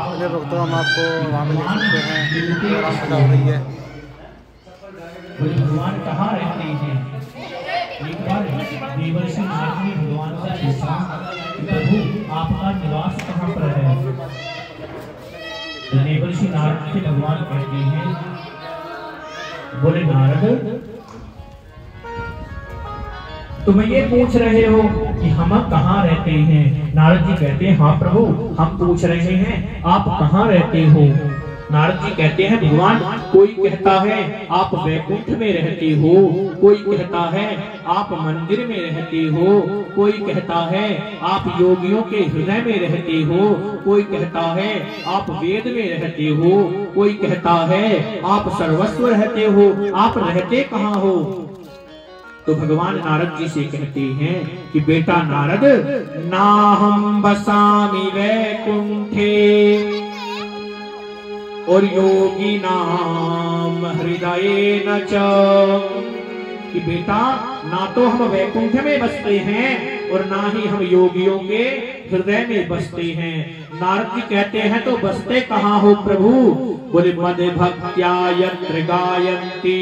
अरे भक्तों, हम आपको वहाँ पे देख सकते हैं रामकथा हो रही है। भगवान कहाँ रहते हैं? एक बार देवर्षि नारद ने भगवान से पूछा कि प्रभु आपका निवास कहाँ पर है? देवर्षि नारद से भगवान कहते हैं, बोले नारद तुम ये पूछ रहे हो कि हम कहाँ रहते हैं? नारद जी कहते हैं हाँ प्रभु, हम पूछ रहे हैं आप कहाँ रहते हो? नारद जी कहते हैं भगवान, कोई कहता है आप वैकुंठ में रहते हो, कोई कहता है आप मंदिर में रहते हो, कोई कहता है आप योगियों के हृदय में रहते हो, कोई कहता है आप वेद में रहते हो, कोई कहता है आप सर्वस्व रहते हो, आप रहते कहाँ हो? तो भगवान नारद जी से कहते हैं कि बेटा नारद, ना हम बसामि वैकुंठे और योगी नाम हृदय न च, कि बेटा ना तो हम वैकुंठ में बसते हैं और ना ही हम योगियों के हृदय में बसते हैं। नारद जी कहते हैं तो बसते कहाँ हो प्रभु? बोले मद भक्त्या यत्र गायन्ति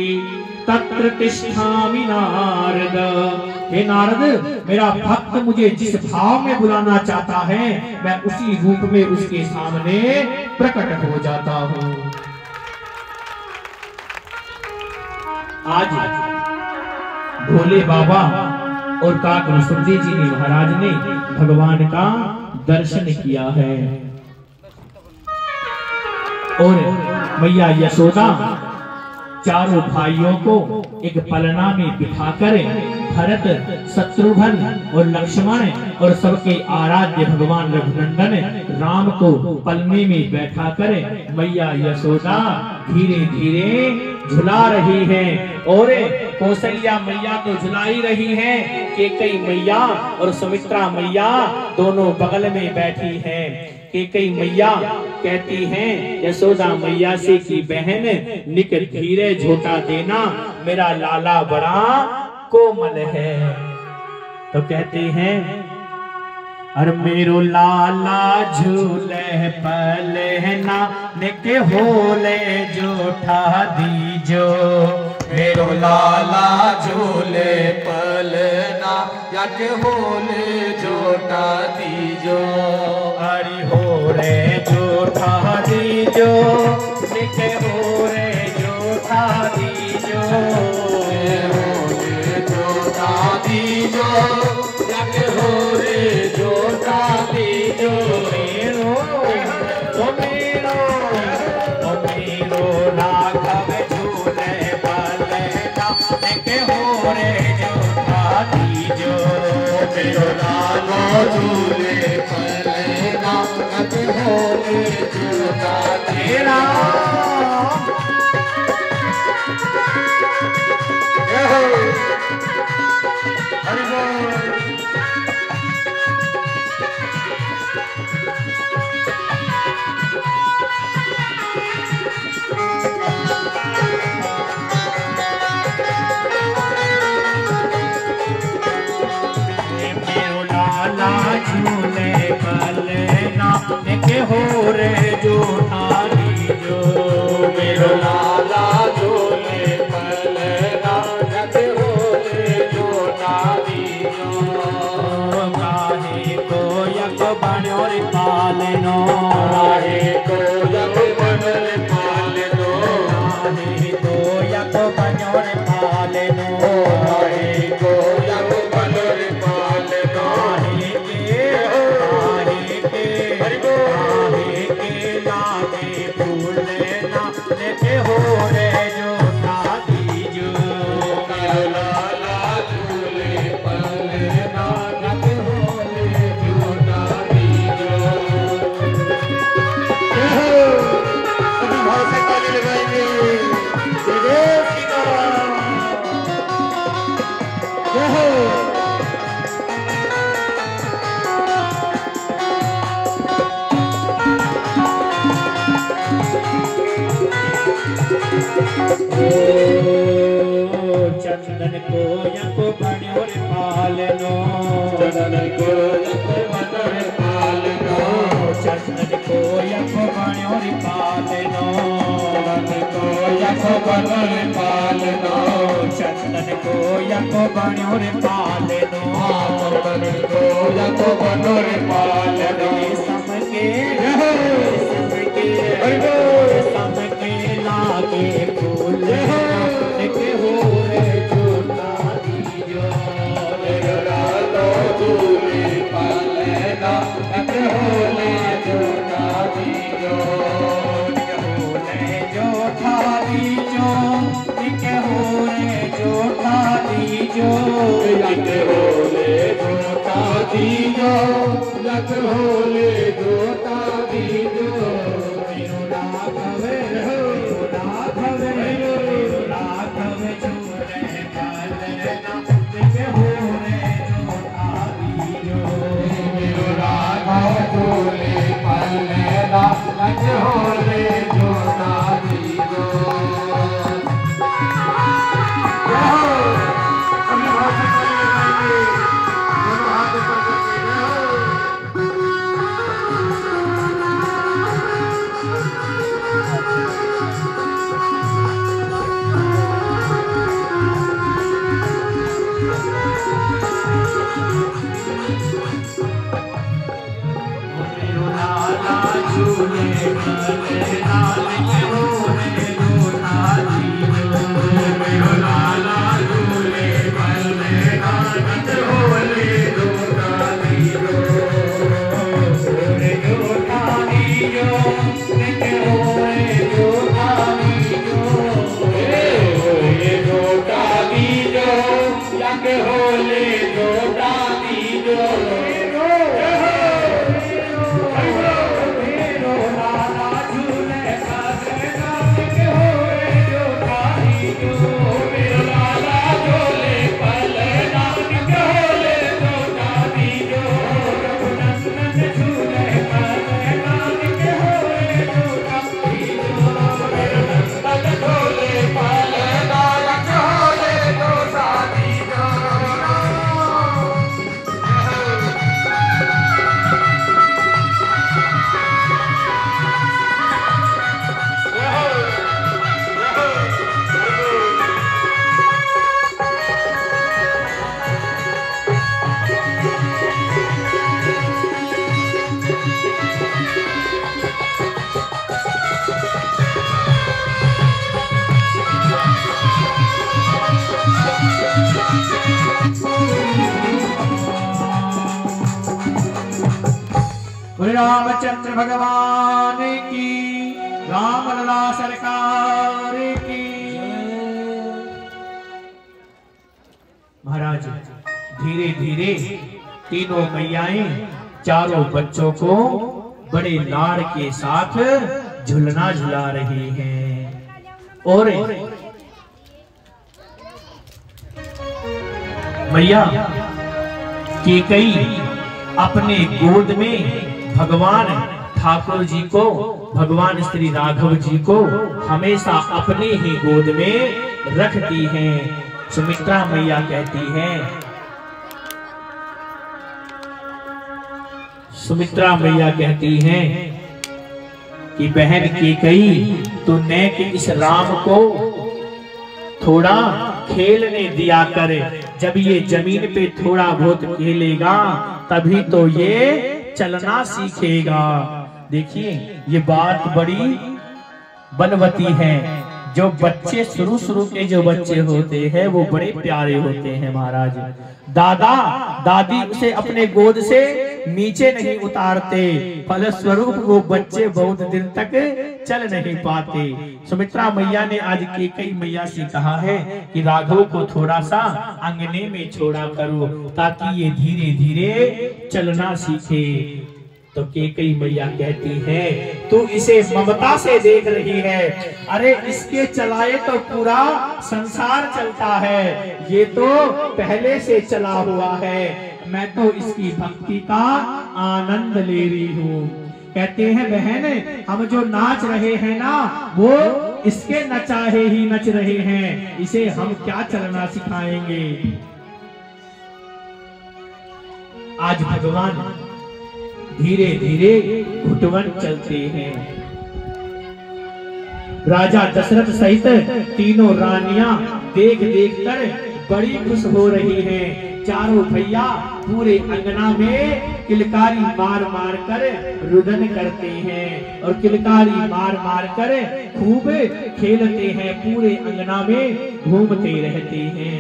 तत्र तिष्ठामि नारद। हे नारद, मेरा भक्त मुझे जिस भाव में बुलाना चाहता है मैं उसी रूप में उसके सामने प्रकट हो जाता हूँ। आज भोले बाबा और काक सुखदेव जी ने महाराज ने भगवान का दर्शन किया है और मैया यशोदा चारों भाइयों को एक पलना में बिठाकर भरत, शत्रुघ्न और लक्ष्मण और सबके आराध्य भगवान रघुनंदन राम को पलने में बैठाकर मैया यशोदा धीरे धीरे झुला रही है और कौशल्या मैया तो झुला ही रही है, कैकेयी मैया और सुमित्रा मैया दोनों बगल में बैठी हैं। कैकेयी मैया कहती हैं यशोदा मैया से कि बहन निक धीरे झोटा देना, मेरा लाला बड़ा कोमल है। तो कहते हैं अरे मेरो लाला झूले पलना निक होले जोठा दीजो, मेरो लाला झूले पलना यक होले जोटा दीजो, हरि हो रे जोठा दीजो, निक हो रे जोठा दीजो, हो रे जोटा दीजो, यक हो रे जोटा दीजो, मेरो राघव झूले पलना निक हो रे जोठा दीजो, मेरो लाला झूले पलना यक हो रे जोटा तेरा झूले पलना निक हो रे जोठा दीजो, मेरो लाला झूले पलना यक हो रे जोटा दीजो, काहे को यक बण्यो रे पालनो, काहे को यक बण्यो रे पालनो, काहे को यक बण्यो रे पालनो, काहे को यक बण्यो रे पालनो, लागे फूलना निक हो रे जोठा दीजो, मेरो लाला झूले पलना यक हो रे जोटा दीजो। सभी भाव से ताली लगाएंगे। जय सीताराम। जय हो। चंदन को यक बण्यो रे पालनो, चंदन को यक बण्यो बनो रे पालनो चंदन को यको बनो रे पालनो चंदन को यको बनो रे पालनो सबके लागे फूल के हो रे झूठा दीजो रातो दूली पालना एक होले झूठा दीजो जोठा दीजो एक हो रे जोठा दीजो एक होले झूठा दीजो एक होले झूठा दीजो रामचंद्र भगवान की, रामलला सरकार की। महाराज धीरे धीरे तीनों मैयाएं चारों बच्चों को बड़े लाड़ के साथ झुलना झुला रही हैं और मैया कैकेयी अपने गोद में भगवान ठाकुर जी को, भगवान श्री राघव जी को हमेशा अपने ही गोद में रखती हैं। सुमित्रा मैया कहती हैं, सुमित्रा मैया कहती हैं कि बहन कैकेयी तू नेक इस राम को थोड़ा खेलने दिया करे, जब ये जमीन पे थोड़ा बहुत खेलेगा तभी तो ये चलना सीखेगा। देखिए ये बात बड़ी बनवती है। जो बच्चे शुरू के जो बच्चे होते हैं वो बड़े प्यारे होते हैं महाराज। दादा दादी उसे अपने गोद से नीचे नहीं उतारते, फलस्वरूप वो बच्चे बहुत दिन तक चल नहीं पाते। सुमित्रा मैया ने आज कैकेयी मैया से कहा है कि राघव को थोड़ा सा अंगने में छोड़ा करो ताकि ये धीरे धीरे चलना सीखे। तो कैकेयी मैया कहती है तू इसे ममता से देख रही है, अरे इसके चलाए तो पूरा संसार चलता है, ये तो पहले से चला हुआ है, मैं तो इसकी भक्ति का आनंद ले रही हूँ। कहते हैं बहन हम जो नाच रहे हैं ना वो इसके नचाहे ही नच रहे हैं, इसे हम क्या चलना सिखाएंगे। आज भगवान धीरे धीरे घुटवन चलते हैं। राजा दशरथ सहित तीनों रानियां देख देख कर बड़ी खुश हो रही हैं। चारों भैया पूरे अंगना में किलकारी मार मार कर रुदन करते हैं और किलकारी मार मार कर खूब खेलते हैं, पूरे अंगना में घूमते रहते हैं।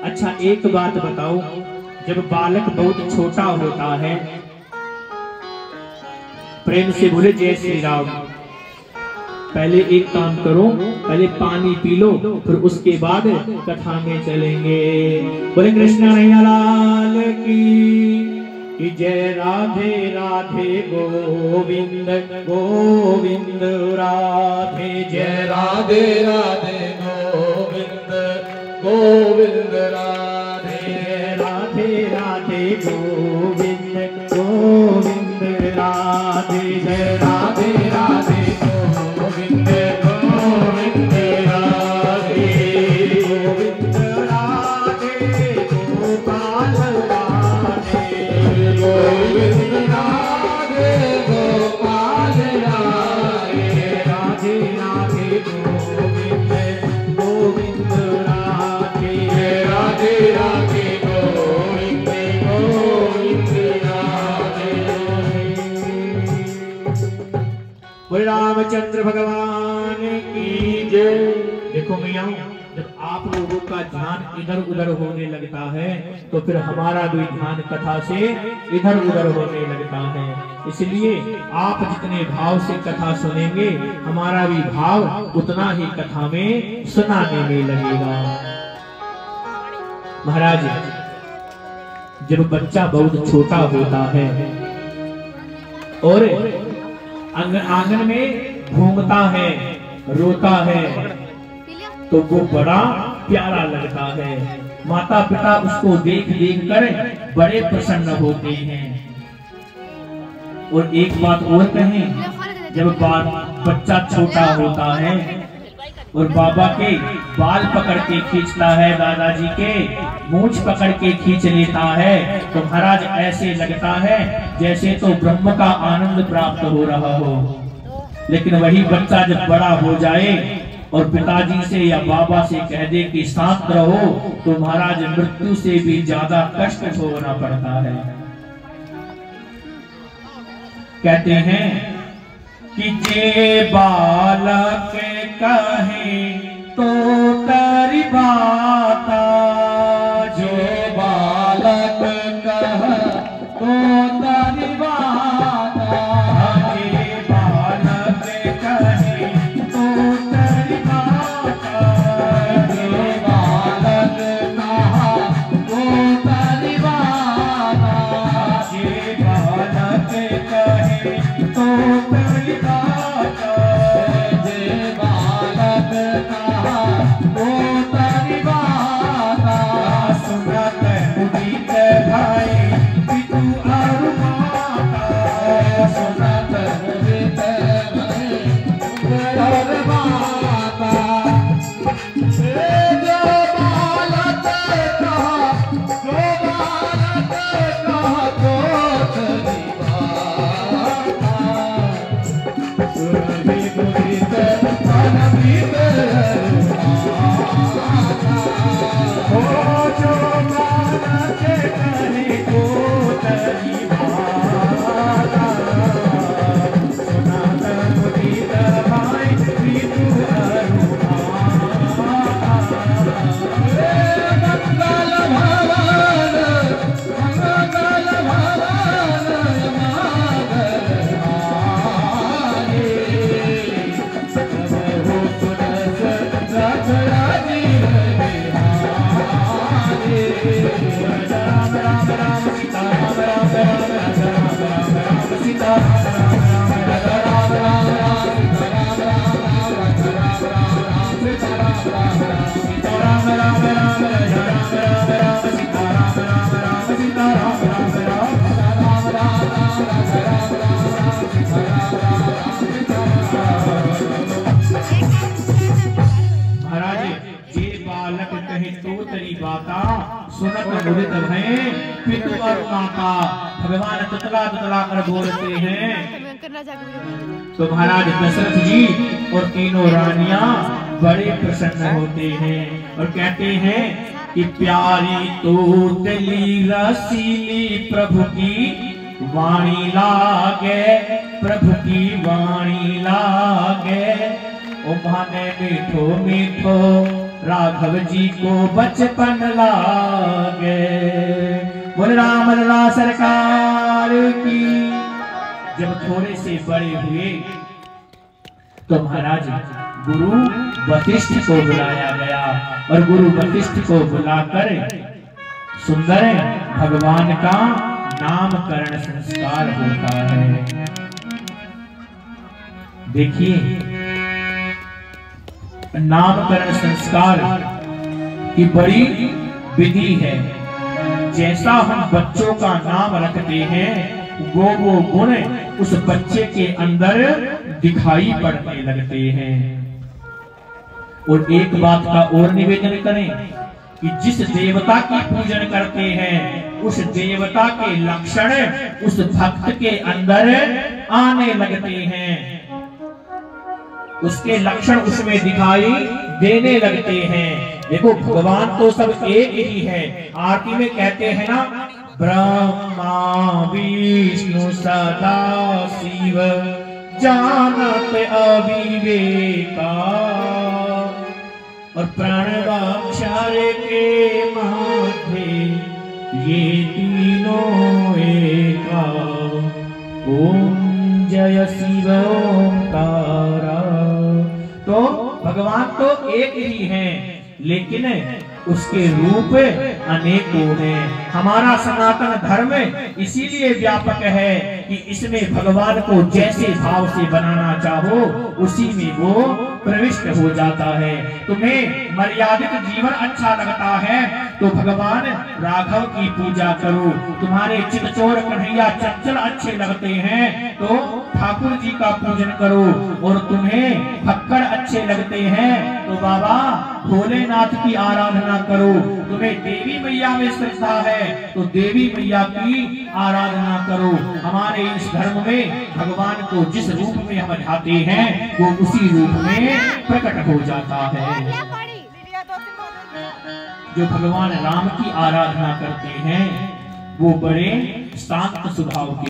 अच्छा एक बात बताओ, जब बालक बहुत छोटा होता है, प्रेम से बोले जय श्री राम। पहले एक काम करो, पहले पानी पी लो, फिर उसके बाद कथा में चलेंगे। बोले कृष्ण कन्हैया लाल की जय। राधे राधे गोविंद गोविंद राधे जय। राधे राधे गोविंद गोविंद राधे। राधे राधे गोविंद गोविंद राधे जय। राधे राधे गोविंद गोविंद राधे। गोविंद राधे गोपाल राधे। गोविंद राधे गोपाल राधे। राधे राधे गोविंद गोविंद राधे। राधे राधे गोविंद गोविंद राधे। बोले रामचंद्र भगवान की जय। देखो मैया, जब आप लोगों का ध्यान इधर उधर होने लगता है तो फिर हमारा भी ध्यान कथा से इधर उधर होने लगता है। इसलिए आप जितने भाव से कथा सुनेंगे, हमारा भी भाव उतना ही कथा में सुनाने में लगेगा। महाराज, जब बच्चा बहुत छोटा होता है और आंगन में घूमता है, रोता है, तो वो बड़ा प्यारा लगता है। माता पिता उसको देख देख कर बड़े प्रसन्न होते हैं। और एक बात और कहें, जब बच्चा छोटा होता है और बाबा के बाल पकड़ के खींचता है, दादाजी के मूंछ पकड़ के खींच लेता है, तो महाराज ऐसे लगता है जैसे तो ब्रह्म का आनंद प्राप्त हो रहा हो। लेकिन वही बच्चा जब बड़ा हो जाए और पिताजी से या बाबा से कह दे कि शांत रहो, तो महाराज मृत्यु से भी ज्यादा कष्ट भोगना पड़ता है। कहते हैं कि जे बालक कहे तो तेरी बाता। जो बालक कहे तो तेरी बाता। जे बालक कहे तो तेरी बाता। जे बालक कहा तो तेरी बाता। जे बालक कहे तो तेरी बाता। जे बालक कहा तो तेरी बाता। सुनत मुदित भाई पितु और माता। सुनत मुदित भाई और माता। जो बालक कहा तो तेरी बाता। सुरभि मुदित अनभित हो जो बालक कहे तो तेरी बाता। सुनत मुदित भाई पितु और माता। मंगल भवन मंगल भवन मंगल हारी। सबहु सुरस रघुराजी बिहारी। राम राम राम सीता राम राम राम राम राम राम सीता राम राम राम राम राम राम राम सीता राम राम राम सीता राम राम महाराज, जे बालक कहे तो तेरी बाता। सुनत मुदित भय पितु और माता। भगवान तुतला तुतला कर बोलते हैं तो महाराज दशरथ जी और तीनों रानियां बड़े प्रसन्न होते हैं और कहते हैं कि प्यारी तो दिली रसीली प्रभु की वाणी लागे, प्रभु की वाणी लागे। ओ माने मीठो मीठो राघव जी को बचपन लागे। बोल राम लला सरकार की। जब थोड़े से बड़े हुए तो महाराज गुरु वशिष्ठ को बुलाया गया और गुरु वशिष्ठ को बुलाकर सुंदर भगवान का नामकरण संस्कार होता है। देखिए नामकरण संस्कार की बड़ी विधि है। जैसा हम बच्चों का नाम रखते हैं वो गुण उस बच्चे के अंदर दिखाई पड़ने लगते हैं। और एक बात का और निवेदन करें कि जिस देवता की पूजन करते हैं उस देवता के लक्षण उस भक्त के अंदर आने लगते हैं, उसके लक्षण उसमें दिखाई देने लगते हैं। देखो भगवान तो सब एक ही है। आरती में कहते हैं ना, ब्रह्मा विष्णु सदा शिव जानत अविवेका, और प्रणवाक्षर के मध्य ये तीनों एका। ओम जय शिव ओंकारा। तो भगवान तो एक ही हैं लेकिन उसके रूप अनेकों हैं। हमारा सनातन धर्म इसीलिए व्यापक है कि इसमें भगवान को जैसे भाव से बनाना चाहो उसी में वो प्रविष्ट हो जाता है। तुम्हें मर्यादित जीवन अच्छा लगता है तो भगवान राघव की पूजा करो। तुम्हारे चितचोर कन्हैया चंचल अच्छे लगते हैं तो ठाकुर जी का पूजन करो। और तुम्हें भक्कड़ अच्छे लगते हैं तो बाबा भोलेनाथ की आराधना करो। तुम्हें देवी मैया में श्रद्धा है तो देवी मैया की आराधना करो। हमारे इस धर्म में भगवान को जिस रूप में हम ढाते हैं वो उसी रूप में प्रकट हो जाता है। जो भगवान राम की आराधना करते हैं वो बड़े शांत स्वभाव के